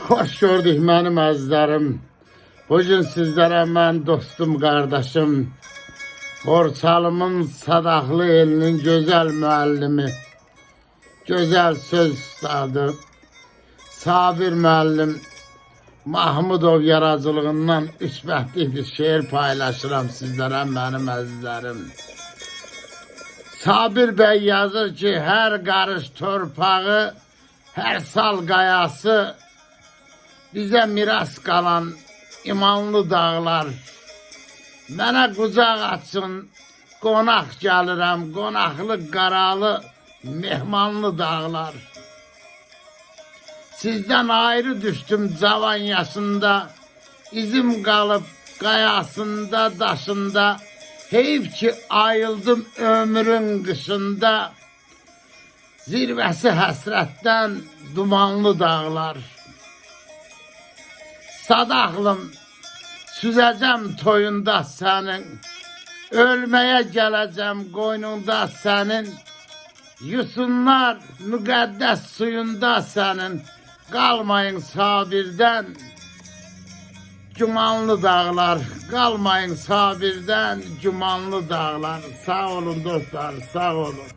Hoş gördük mənim əzizlərim. Bugün sizlərə mən dostum, qardaşım, Borçalımın Sadaqlı elinin gözəl müəllimi, gözəl söz ustadı, Sabir müəllim Mahmudov yaradıcılığından 3 bəhtlik bir şeir paylaşıram sizlərə mənim əzizlərim. Sabir bəy yazır ki, hər qarış torpağı, hər sal qayası, bizə miras qalan imanlı dağlar. Mənə qucaq açın, qonaq gəlirəm, qonaqlı, qaralı, mehmanlı dağlar. Sizdən ayrı düşdüm cavan yaşında, izim qalıb qayasında, daşında. Heyf ki ayıldım ömrün qışında, zirvəsi həsrətdən dumanlı dağlar. Sadaqlım, süzəcəm toyunda sənin, ölməyə gələcəm qoynunda sənin, yusunlar müqəddəs suyunda sənin, qalmayın Sabirdən, Cumanlı dağlar, qalmayın Sabirdən, Cumanlı dağlar. Sağ olun dostlar, sağ olun.